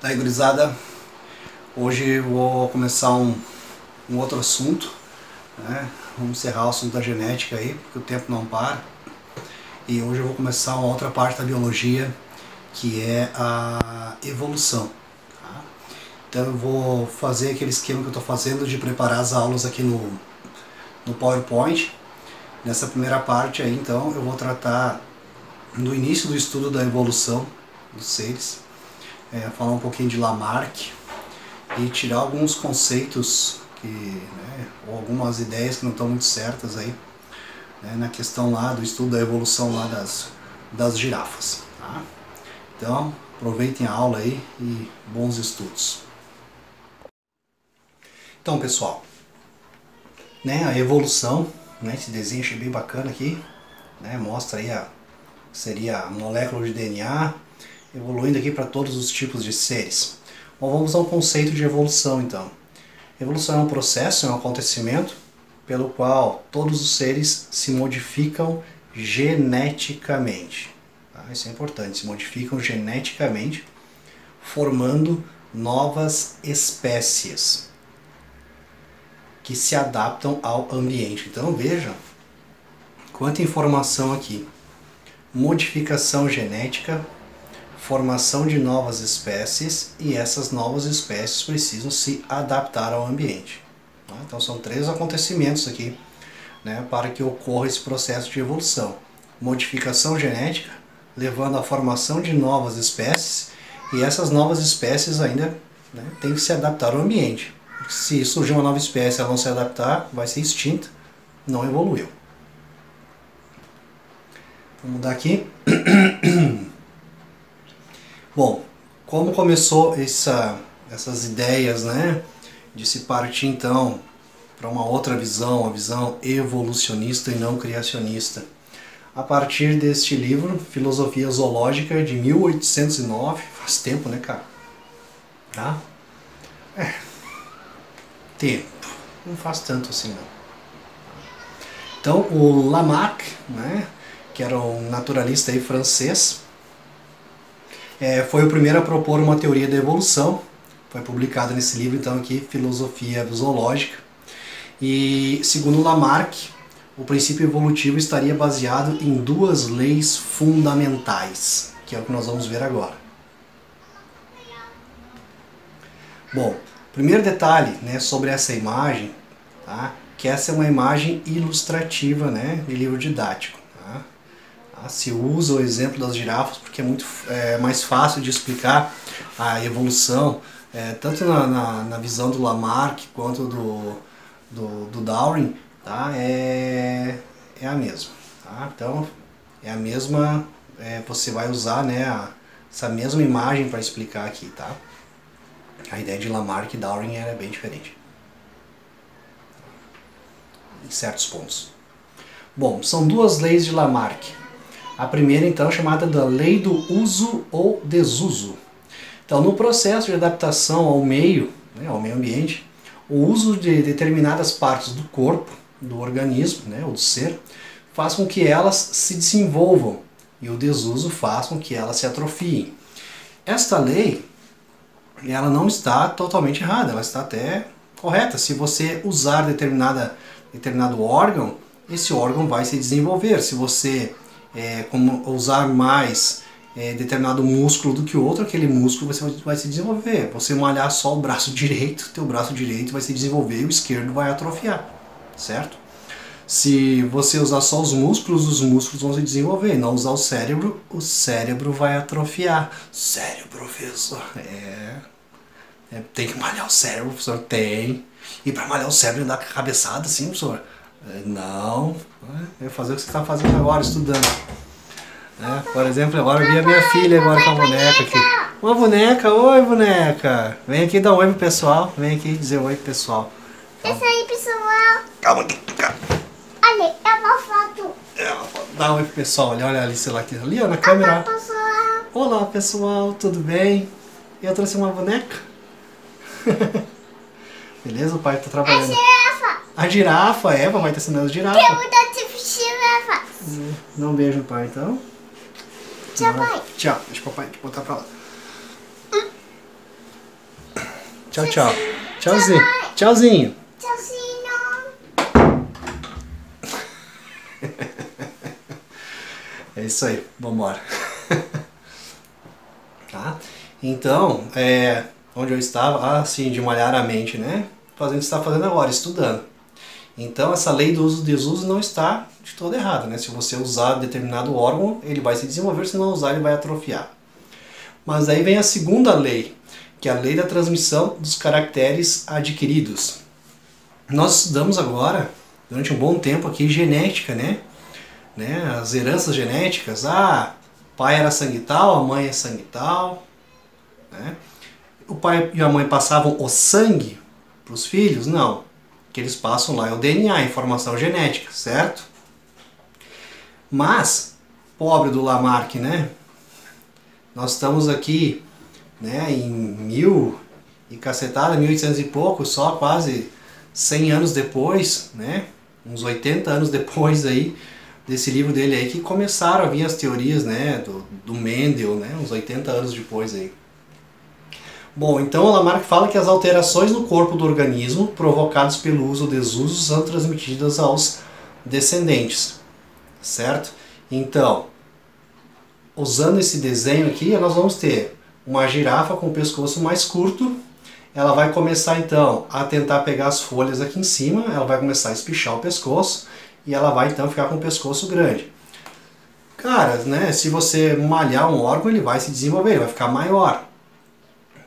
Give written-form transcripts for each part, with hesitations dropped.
Daí, gurizada, hoje eu vou começar um outro assunto, né? Vamos encerrar o assunto da genética aí, porque o tempo não para. E hoje eu vou começar uma outra parte da biologia, que é a evolução. Tá? Então eu vou fazer aquele esquema que eu estou fazendo de preparar as aulas aqui no PowerPoint. Nessa primeira parte aí, então, eu vou tratar do início do estudo da evolução dos seres. Falar um pouquinho de Lamarck e tirar alguns conceitos ou algumas ideias que não estão muito certas aí, né, na questão lá do estudo da evolução lá das girafas. Tá? Então, aproveitem a aula aí e bons estudos. Então, pessoal, né, a evolução, né, esse desenho achei bem bacana aqui, né, mostra aí seria a molécula de DNA, evoluindo aqui para todos os tipos de seres. Bom, vamos ao conceito de evolução então. Evolução é um processo, é um acontecimento pelo qual todos os seres se modificam geneticamente. Tá? Isso é importante, se modificam geneticamente, formando novas espécies que se adaptam ao ambiente. Então veja quanta informação aqui. Modificação genética, formação de novas espécies, e essas novas espécies precisam se adaptar ao ambiente. Então são três acontecimentos aqui, né, para que ocorra esse processo de evolução. Modificação genética, levando à formação de novas espécies, e essas novas espécies ainda, né, têm que se adaptar ao ambiente. Se surgir uma nova espécie e ela não se adaptar, vai ser extinta, não evoluiu. Vamos mudar aqui. Bom, como começou essas ideias, né, de se partir então para uma outra visão, a visão evolucionista e não criacionista? A partir deste livro, Filosofia Zoológica, de 1809, faz tempo, né, cara? Tá? Tempo, não faz tanto assim não. Então o Lamarck, né, que era um naturalista aí francês, foi o primeiro a propor uma teoria da evolução. Foi publicado nesse livro então aqui, Filosofia Zoológica. E segundo Lamarck, o princípio evolutivo estaria baseado em duas leis fundamentais, que é o que nós vamos ver agora. Bom, primeiro detalhe, né, sobre essa imagem, tá, que essa é uma imagem ilustrativa, né, de livro didático. Se usa o exemplo das girafas porque é muito mais fácil de explicar a evolução, tanto na visão do Lamarck quanto do Darwin, tá? É a mesma. Tá? Então é a mesma, você vai usar, né, essa mesma imagem para explicar aqui. Tá? A ideia de Lamarck e Darwin é bem diferente em certos pontos. Bom, são duas leis de Lamarck. A primeira, então, é chamada da lei do uso ou desuso. Então, no processo de adaptação ao meio, né, ao meio ambiente, o uso de determinadas partes do corpo, do organismo, né, ou do ser, faz com que elas se desenvolvam, e o desuso faz com que elas se atrofiem. Esta lei, ela não está totalmente errada, ela está até correta. Se você usar determinado órgão, esse órgão vai se desenvolver. Se você como usar mais determinado músculo do que o outro, aquele músculo vai se desenvolver. Você malhar só o braço direito, teu braço direito vai se desenvolver e o esquerdo vai atrofiar, certo? Se você usar só os músculos vão se desenvolver. Não usar o cérebro vai atrofiar. Sério, professor? Tem que malhar o cérebro, professor? Tem. E para malhar o cérebro andar com a cabeçada assim, professor? Não, é fazer o que você está fazendo agora, estudando. Por exemplo, agora eu vi a minha filha agora com a boneca aqui. Uma boneca, oi boneca. Vem aqui dar um oi pro pessoal. Vem aqui dizer oi pro pessoal. Isso aí, pessoal. Calma aqui. Olha, é uma foto. Dá um oi pro pessoal, olha ali, sei lá, ali ó, na câmera. Olá, pessoal. Olá pessoal, tudo bem? Eu trouxe uma boneca. Beleza, o pai tá trabalhando. A girafa, papai tá ensinando a girafa. Tem muita tipo de girafa. Dá um beijo no pai então. Tchau, pai. Tchau, deixa o papai botar pra lá. Tchau, tchau. Tchauzinho. Tchauzinho. Tchauzinho. É isso aí. Vambora. Tá? Então, onde eu estava? Ah, sim, de malhar a mente, né? Fazendo o que você está fazendo agora, estudando. Então, essa lei do uso e desuso não está de todo errado, né? Se você usar determinado órgão, ele vai se desenvolver, se não usar, ele vai atrofiar. Mas aí vem a segunda lei, que é a lei da transmissão dos caracteres adquiridos. Nós estudamos agora, durante um bom tempo aqui, genética, né? As heranças genéticas. Ah, o pai era sangue tal, a mãe é sangue tal, né? O pai e a mãe passavam o sangue para os filhos? Não. O que eles passam lá é o DNA, a informação genética, certo? Mas, pobre do Lamarck, né? Nós estamos aqui, né, em 1000 e cacetada, 1800 e pouco, só quase 100 anos depois, né? Uns 80 anos depois aí, desse livro dele aí, que começaram a vir as teorias, né, do Mendel, né, uns 80 anos depois aí. Bom, então o Lamarck fala que as alterações no corpo do organismo provocadas pelo uso ou desuso são transmitidas aos descendentes, certo? Então, usando esse desenho aqui, nós vamos ter uma girafa com o pescoço mais curto. Ela vai começar então a tentar pegar as folhas aqui em cima, ela vai começar a espichar o pescoço e ela vai então ficar com o pescoço grande. Cara, né, se você malhar um órgão, ele vai se desenvolver, ele vai ficar maior.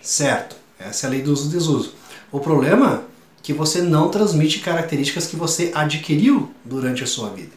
Certo, essa é a lei do uso e desuso. O problema é que você não transmite características que você adquiriu durante a sua vida.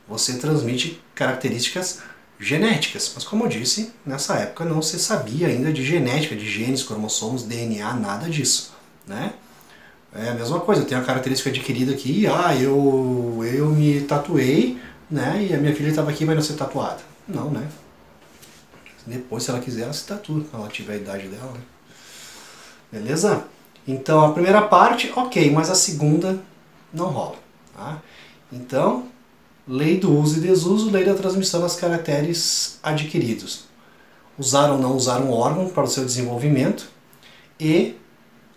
Você transmite características genéticas, mas como eu disse, nessa época não se sabia ainda de genética, de genes, cromossomos, DNA, nada disso, né? É a mesma coisa, eu tenho a característica adquirida aqui, eu me tatuei, né, e a minha filha estava aqui, vai não ser tatuada. Não, né? Depois, se ela quiser, ela se tatua, quando ela tiver a idade dela, né? Beleza? Então, a primeira parte, ok, mas a segunda não rola, tá? Então, lei do uso e desuso, lei da transmissão dos caracteres adquiridos. Usar ou não usar um órgão para o seu desenvolvimento e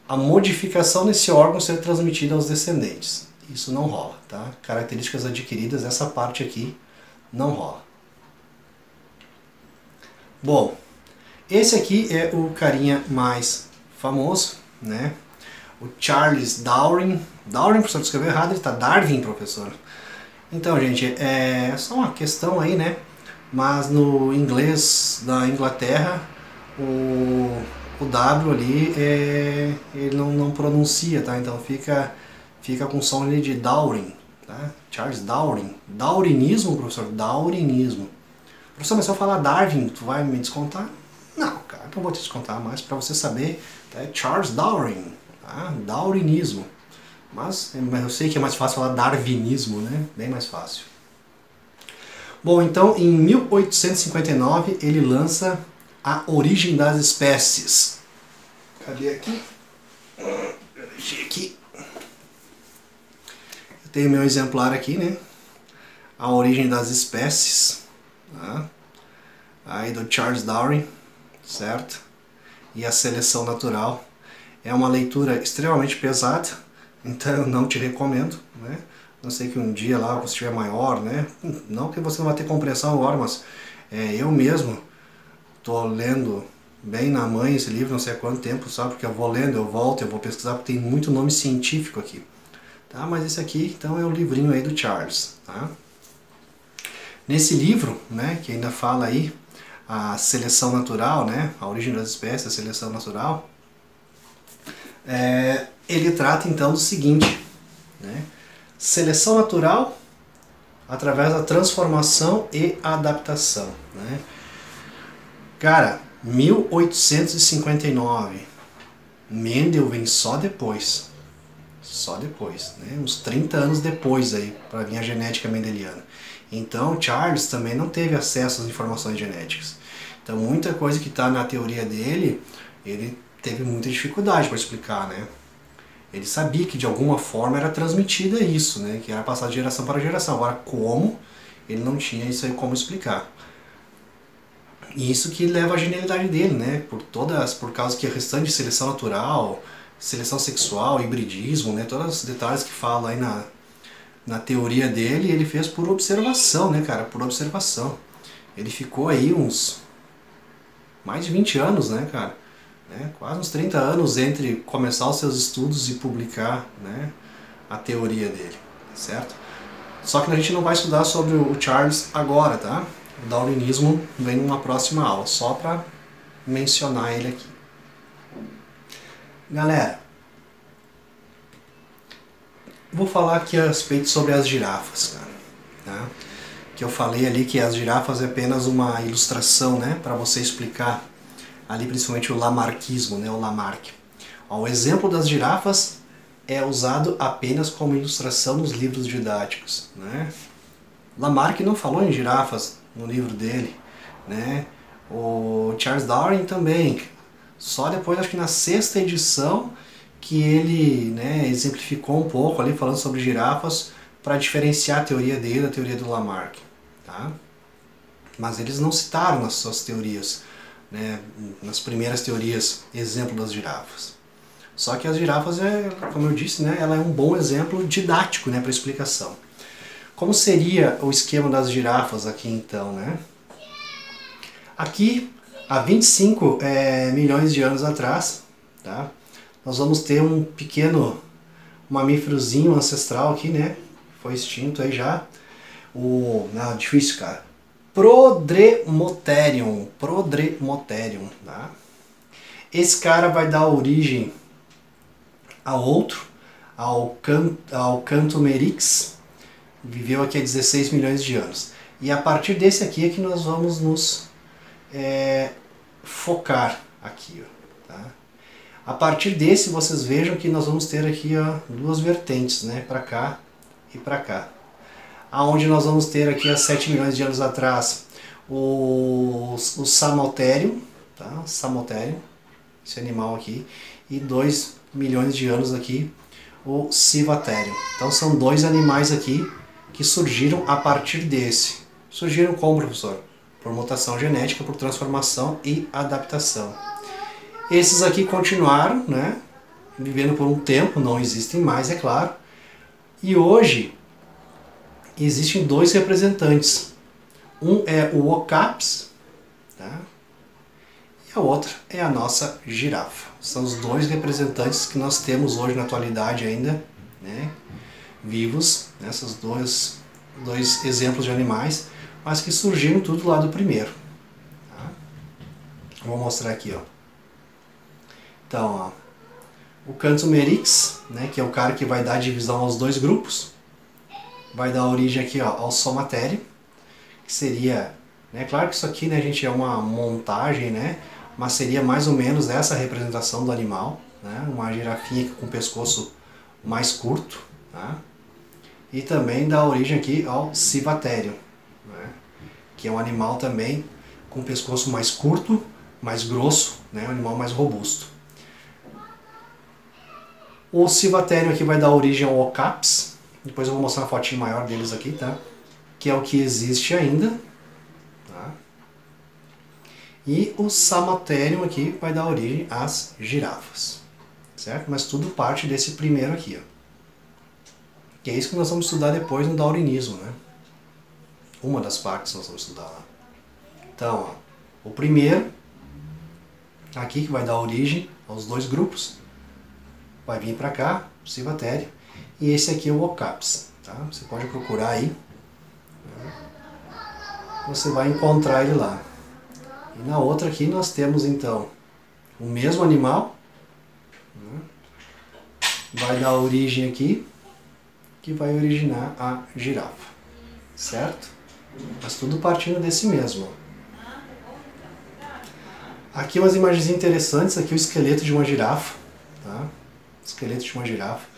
a modificação nesse órgão ser transmitida aos descendentes. Isso não rola, tá? Características adquiridas, essa parte aqui não rola. Bom, esse aqui é o carinha mais famoso, né? O Charles Darwin. Darwin, professor, escreveu errado, ele está Darwin, professor. Então, gente, é só uma questão aí, né? Mas no inglês da Inglaterra, o W ali, ele não pronuncia, tá? Então fica com som ali de Darwin, tá? Charles Darwin. Darwinismo, professor? Darwinismo. Professor, mas se eu falar Darwin, tu vai me descontar? Não, cara, não vou te descontar, mas para você saber, tá? É Charles Darwin, tá? Darwinismo. Mas eu sei que é mais fácil falar darwinismo, né? Bem mais fácil. Bom, então em 1859 ele lança A Origem das Espécies. Cadê aqui? Eu deixei aqui. Eu tenho meu exemplar aqui, né? A Origem das Espécies. Tá? Aí do Charles Darwin, certo? E a Seleção Natural. É uma leitura extremamente pesada, então eu não te recomendo, né? Não sei que um dia lá você estiver maior, né? Não que você não vai ter compreensão agora, mas eu mesmo tô lendo bem na mãe esse livro, não sei há quanto tempo, sabe? Porque eu vou lendo, eu volto, eu vou pesquisar, porque tem muito nome científico aqui. Tá? Mas esse aqui, então, é o livrinho aí do Charles, tá? Nesse livro, né, que ainda fala aí a seleção natural, né? A origem das espécies, a seleção natural, ele trata então do seguinte, né? Seleção natural através da transformação e adaptação, né? Cara, 1859, Mendel vem só depois, né? Uns 30 anos depois aí, para vir a genética mendeliana. Então Charles também não teve acesso às informações genéticas. Então muita coisa que está na teoria dele, ele teve muita dificuldade para explicar, né? Ele sabia que de alguma forma era transmitida isso, né? Que era passado de geração para geração. Agora como, ele não tinha isso aí como explicar. E isso que leva à genialidade dele, né? Por causa que a restante de seleção natural, seleção sexual, hibridismo, né? Todos os detalhes que fala aí na teoria dele, ele fez por observação, né, cara? Por observação. Ele ficou aí uns mais de 20 anos, né, cara? Né? Quase uns 30 anos entre começar os seus estudos e publicar, né, a teoria dele, certo? Só que a gente não vai estudar sobre o Charles agora, tá? O darwinismo vem numa próxima aula, só para mencionar ele aqui. Galera, vou falar aqui a respeito sobre as girafas, cara, tá? Que eu falei ali que as girafas é apenas uma ilustração, né, para você explicar ali principalmente o lamarckismo, né, o Lamarck. Ó, o exemplo das girafas é usado apenas como ilustração nos livros didáticos, né? Lamarck não falou em girafas no livro dele, né? O Charles Darwin também, só depois, acho que na 6ª edição, que ele, né, exemplificou um pouco ali falando sobre girafas para diferenciar a teoria dele da teoria do Lamarck, tá? Mas eles não citaram nas suas teorias, né, nas primeiras teorias, exemplo das girafas. Só que as girafas, como eu disse, né, ela é um bom exemplo didático, né, para explicação. Como seria o esquema das girafas aqui então, né? Aqui, há 25 milhões de anos atrás, tá? Nós vamos ter um pequeno mamíferozinho ancestral aqui, né? Foi extinto aí já. Não, difícil, cara. Prodremotherium, tá? Esse cara vai dar origem a outro, ao Cantomerix, viveu aqui há 16 milhões de anos. E a partir desse aqui é que nós vamos nos focar aqui, ó, tá? A partir desse, vocês vejam que nós vamos ter aqui, ó, duas vertentes, né, para cá e para cá. Aonde nós vamos ter aqui há 7 milhões de anos atrás o Samotherium, tá? Samotherium, esse animal aqui, e 2 milhões de anos aqui o Civatherium. Então são dois animais aqui que surgiram a partir desse. Surgiram como, professor? Por mutação genética, por transformação e adaptação. Esses aqui continuaram, né, vivendo por um tempo, não existem mais, é claro. E hoje existem dois representantes. Um é o Okaps, tá? E a outra é a nossa girafa. São os dois representantes que nós temos hoje na atualidade ainda, né, vivos, esses dois exemplos de animais, mas que surgiram tudo lá do primeiro. Tá? Vou mostrar aqui, ó. Então, ó, o Cantomerix, né, que é o cara que vai dar divisão aos dois grupos, vai dar origem aqui, ó, ao Somatherium, que seria, né, claro que isso aqui, né, gente, é uma montagem, né, mas seria mais ou menos essa representação do animal, né, uma girafinha com o pescoço mais curto, tá? E também dá origem aqui ao Civatherium, né, que é um animal também com o pescoço mais curto, mais grosso, né, um animal mais robusto. O Civatherium aqui vai dar origem ao Okaps, depois eu vou mostrar uma fotinha maior deles aqui, tá? Que é o que existe ainda, tá? E o Samotherium aqui vai dar origem às girafas, certo? Mas tudo parte desse primeiro aqui, ó. Que é isso que nós vamos estudar depois no darwinismo, né? Uma das partes nós vamos estudar lá. Então, ó, o primeiro, aqui que vai dar origem aos dois grupos, vai vir para cá, o Civatherium, e esse aqui é o Okaps, tá? Você pode procurar aí, você vai encontrar ele lá. E na outra aqui nós temos então o mesmo animal, né? Vai dar origem aqui, que vai originar a girafa, certo? Mas tudo partindo desse mesmo. Aqui umas imagens interessantes, aqui o esqueleto de uma girafa, tá? Esqueleto de uma girafa.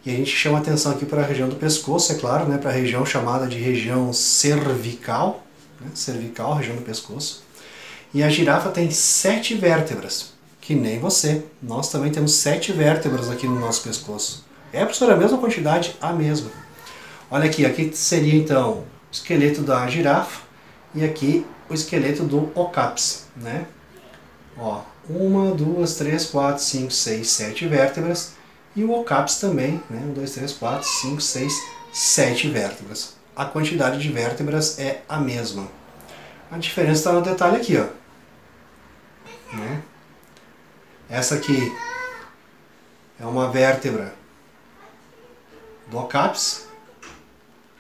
E a gente chama atenção aqui para a região do pescoço, é claro, né? Para a região chamada de região cervical, né? Cervical, região do pescoço. E a girafa tem 7 vértebras, que nem você. Nós também temos 7 vértebras aqui no nosso pescoço. É, professor, a mesma quantidade? A mesma. Olha aqui, aqui seria então o esqueleto da girafa e aqui o esqueleto do Okaps, né? Ó, 1, 2, 3, 4, 5, 6, 7 vértebras. E o ocaps também, né? 1, 2, 3, 4, 5, 6, 7 vértebras. A quantidade de vértebras é a mesma. A diferença está no detalhe aqui, ó. Né? Essa aqui é uma vértebra do ocaps.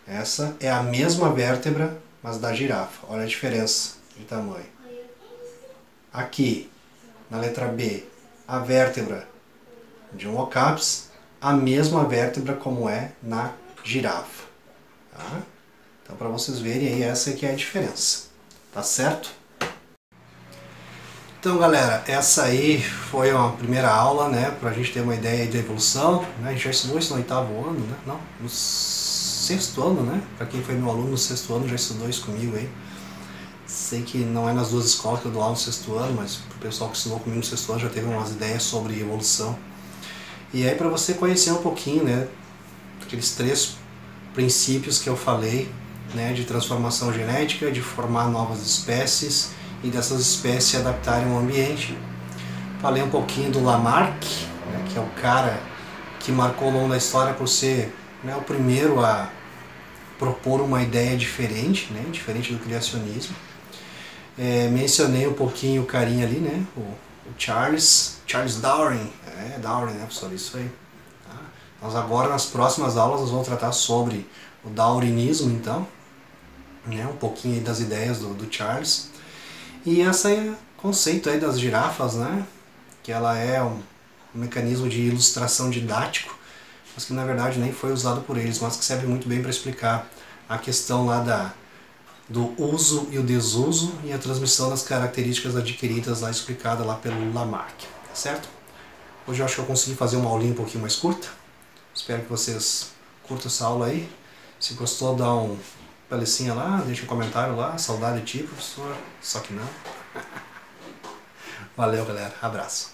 Essa é a mesma vértebra, mas da girafa. Olha a diferença de tamanho. Aqui, na letra B, a vértebra de um ocaps, a mesma vértebra como é na girafa. Tá? Então, para vocês verem aí, essa aqui é a diferença. Tá certo? Então, galera, essa aí foi uma primeira aula, né, pra gente ter uma ideia da evolução, né? A gente já estudou isso no 8º ano, né? Não, no 6º ano, né? Pra quem foi meu aluno no 6º ano já estudou isso comigo aí. Sei que não é nas duas escolas que eu dou aula no 6º ano, mas o pessoal que estudou comigo no 6º ano já teve umas ideias sobre evolução. E aí, para você conhecer um pouquinho, né, aqueles 3 princípios que eu falei, né, de transformação genética, de formar novas espécies e dessas espécies se adaptarem ao ambiente. Falei um pouquinho do Lamarck, né, que é o cara que marcou ao longo da história por ser, né, o primeiro a propor uma ideia diferente, né, diferente do criacionismo. Mencionei um pouquinho o carinha ali, né, o Charles Darwin. Darwin, né, professor? Isso aí. Tá? Nós agora, nas próximas aulas, nós vamos tratar sobre o darwinismo, então, né, um pouquinho aí das ideias do Charles. E esse é o conceito aí das girafas, né, que ela é um mecanismo de ilustração didático, mas que na verdade nem foi usado por eles, mas que serve muito bem para explicar a questão lá do uso e o desuso e a transmissão das características adquiridas lá explicada lá pelo Lamarck, tá certo? Hoje eu acho que eu consegui fazer uma aulinha um pouquinho mais curta. Espero que vocês curtam essa aula aí. Se gostou, dá um palicinha lá, deixa um comentário lá, saudade de ti, professor, só que não. Valeu, galera, abraço.